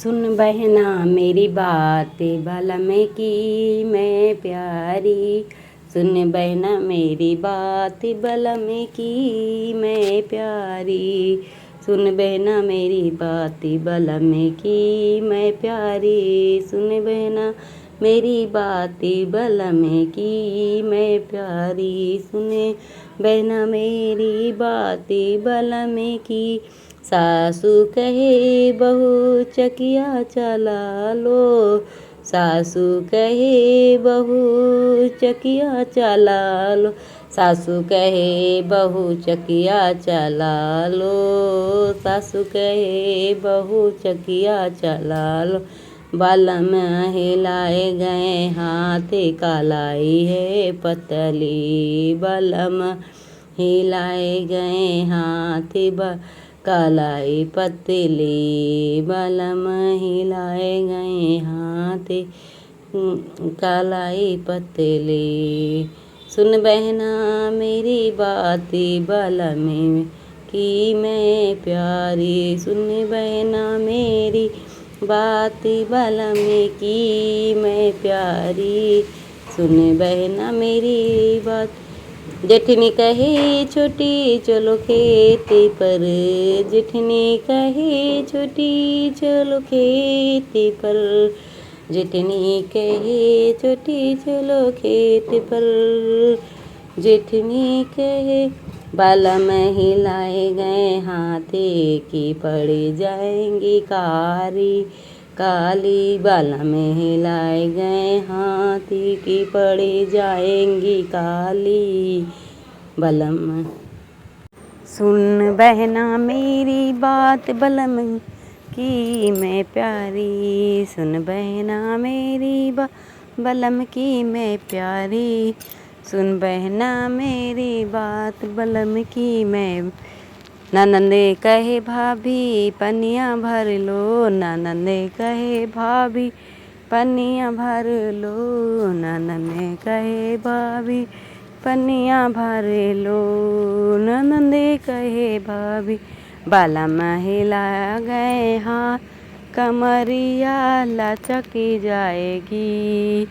सुन बहना मेरी बात बलम की मैं प्यारी। सुन बहना मेरी बात बलम की मैं प्यारी। सुन बहना मेरी बात बलम की मैं प्यारी। सुन बहना मेरी बात बलम की मैं प्यारी। सुने बहना मेरी बात बलम की। सासू कहे बहू चकिया चला लो। सासू कहे बहू चकिया चला लो। सासू कहे बहू चकिया चला लो। सासू कहे बहू चकिया चला लो। बालम हिलाए गए हाथ कालाई है पतली। बालम हिलाए गए हाथ कालाई पतली। बालम हिलाए गए हाथ कालाई पतली। सुन बहना मेरी बात बलम की मैं प्यारी। सुन बहना मेरी बात बलम की मैं प्यारी। सुन बहना मेरी बात। जेठनी कहे छोटी चलो खेत पर। जेठनी कहे छोटी चलो खेत पर। जेठनी कहे छोटी चलो खेत पर। जेठनी कहे बालम हिलाए गए हाथे की पड़ जाएंगी कारी काली। बालम हिलाए गए हाथी की पड़ जाएंगी काली। बलम सुन बहना मेरी बात बलम की मैं प्यारी। सुन बहना मेरी बात बलम की मैं प्यारी। सुन बहना मेरी बात बलम की मैं। ननंदे कहे भाभी पनिया भर लो। ननंदे कहे भाभी पनिया भर लो। ननंदे कहे भाभी पनिया भर लो। ननंदे कहे भाभी। बालम हिला गए हाथ कमरिया लचक जाएगी।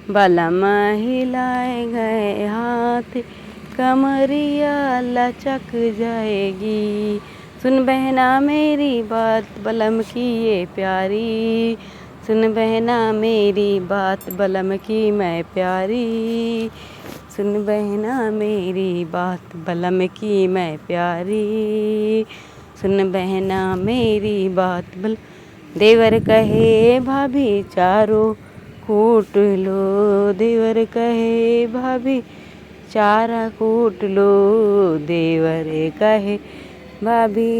बालम हिलाए गए हाथ कमरिया लचक जाएगी। सुन बहना मेरी बात बलम की ये प्यारी। सुन बहना मेरी बात बलम की मैं प्यारी। सुन बहना मेरी बात बलम की मैं प्यारी। सुन बहना मेरी बात बल। देवर कहे भाभी चारों कूट लो। देवर कहे भाभी चारा कूट लो। देवर कहे भाभी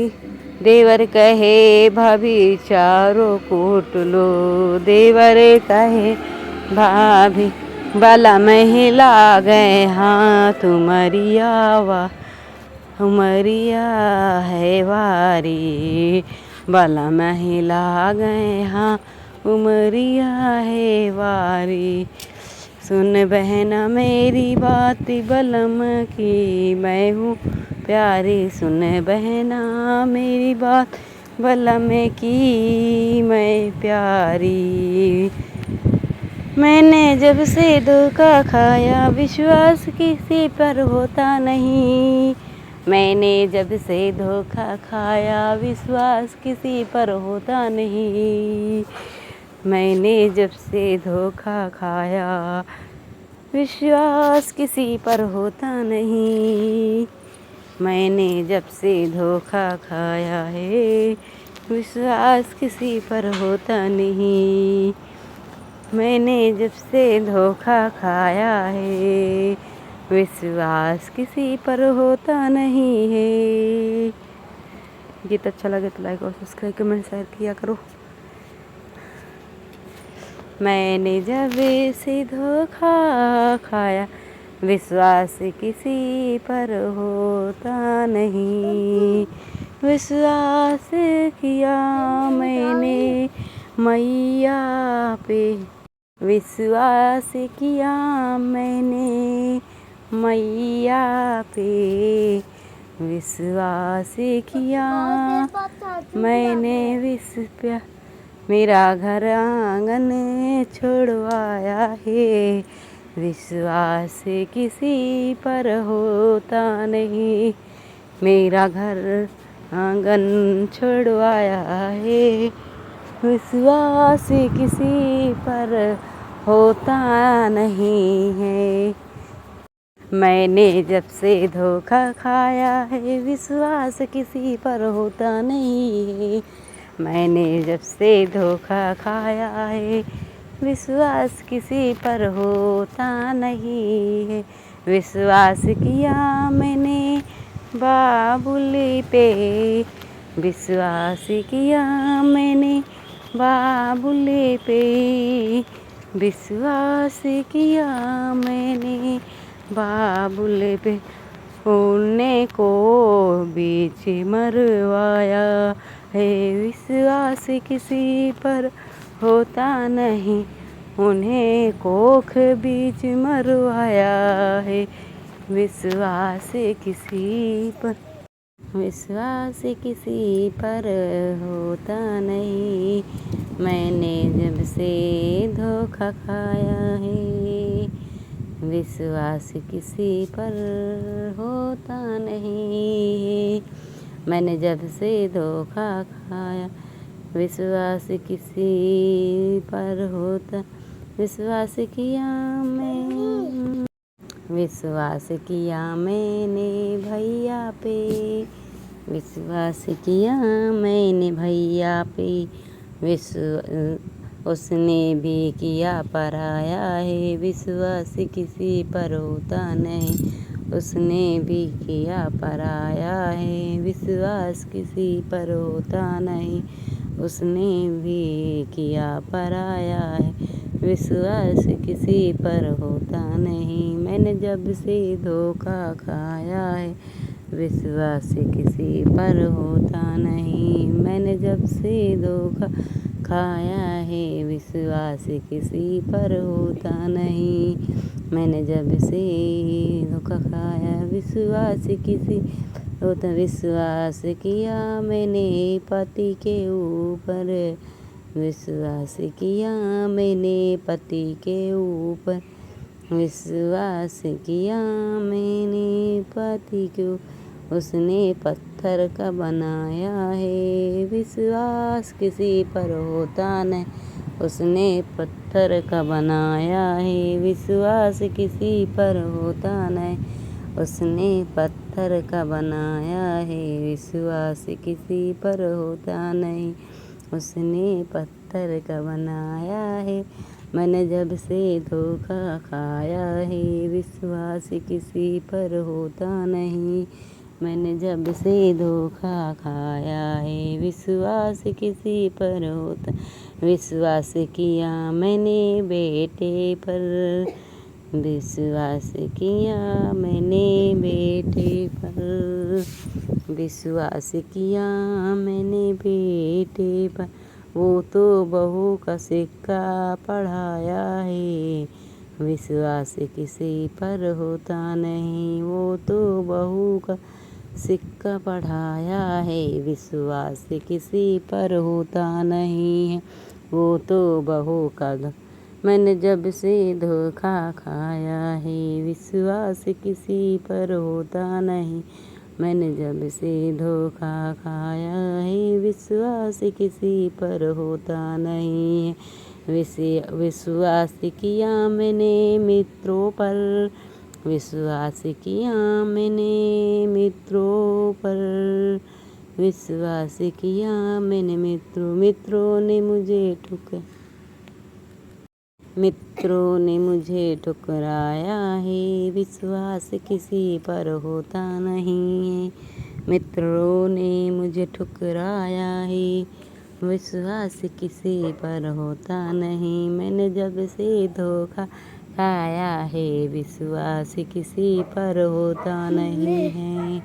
देवर कहे भाभी चारों कूट लो। देवर कहे भाभी बालम हिला गए हाथ उमरिया उमरिया है वारी। बालम हिला गए हाथ उमरिया है वारी। सुन बहना मेरी बात बलम की मैं हूँ प्यारी। सुन बहना मेरी बात बलम की मैं प्यारी। मैंने जब से धोखा खाया विश्वास किसी पर होता नहीं। मैंने जब से धोखा खाया विश्वास किसी पर होता नहीं। मैंने जब से धोखा खाया विश्वास किसी पर होता नहीं। मैंने जब से धोखा खाया है विश्वास किसी पर होता नहीं। मैंने जब से धोखा खाया है विश्वास किसी पर होता नहीं है। गीत अच्छा लगे तो लाइक और सब्सक्राइब कमेंट शेयर किया करो। मैंने जब से धोखा खाया विश्वास किसी पर होता नहीं। विश्वास किया मैंने मैया पे। विश्वास किया मैंने मैया पे। विश्वास किया मैंने मेरा घर आंगन छुड़वाया है, विश्वास किसी पर होता नहीं। मेरा घर आंगन छुड़वाया है, विश्वास किसी पर होता नहीं है। मैंने जब से धोखा खाया है, विश्वास किसी पर होता नहीं है। मैंने जब से धोखा खाया है, विश्वास किसी पर होता नहीं है। विश्वास किया मैंने बाबुल पे, विश्वास किया मैंने बाबुल पे, विश्वास किया मैंने बाबुल पे। उन्हें को बीच मरवाया है, विश्वास किसी पर होता नहीं। उन्हें कोख बीच मरवाया है, विश्वास किसी पर, विश्वास किसी पर होता नहीं। मैंने जब से धोखा खाया है, विश्वास किसी पर होता नहीं। मैंने जब से धोखा खाया, विश्वास किसी पर होता, विश्वास किया मैं, विश्वास किया मैंने भैया पे, विश्वास किया मैंने भैया पे। उसने भी किया पराया है, विश्वास किसी पर होता नहीं। उसने भी किया पराया है, विश्वास किसी पर होता नहीं। उसने भी किया पराया है, विश्वास किसी पर होता नहीं। मैंने जब से धोखा खाया है, विश्वास किसी पर होता नहीं। मैंने जब से धोखा खाया है, विश्वास किसी पर होता नहीं। मैंने जब से धोखा खाया, विश्वास किसी होता। विश्वास किया मैंने पति के ऊपर, विश्वास किया मैंने पति के ऊपर, विश्वास किया मैंने पति को। उसने पत्थर का बनाया है, विश्वास किसी पर होता नहीं। उसने पत्थर का बनाया है, विश्वास किसी पर होता नहीं। उसने पत्थर का बनाया है, विश्वास किसी पर होता नहीं। उसने पत्थर का बनाया है। मैंने जब से धोखा खाया है, विश्वास किसी पर होता नहीं। मैंने जब से धोखा खाया है, विश्वास किसी पर होता। विश्वास किया मैंने बेटे पर, विश्वास किया मैंने बेटे पर, विश्वास किया मैंने बेटे पर। वो तो बहू का सिक्का पढ़ाया है, विश्वास किसी पर होता नहीं। वो तो बहू का सिक्का पढ़ाया है, विश्वास किसी पर होता नहीं है। वो तो बहू का मैंने जब से धोखा खाया है, विश्वास किसी पर होता नहीं। मैंने जब से धोखा खाया है, विश्वास किसी पर होता नहीं है। विश्वास किया मैंने मित्रों पर, विश्वास किया मैंने मित्रों पर, विश्वास किया मैंने मित्रों ने मुझे ठुकराया है, विश्वास किसी पर होता नहीं है। मित्रों ने मुझे ठुकराया है, विश्वास किसी पर होता नहीं। मैंने जब से धोखा खाया है, विश्वास किसी पर होता नहीं है।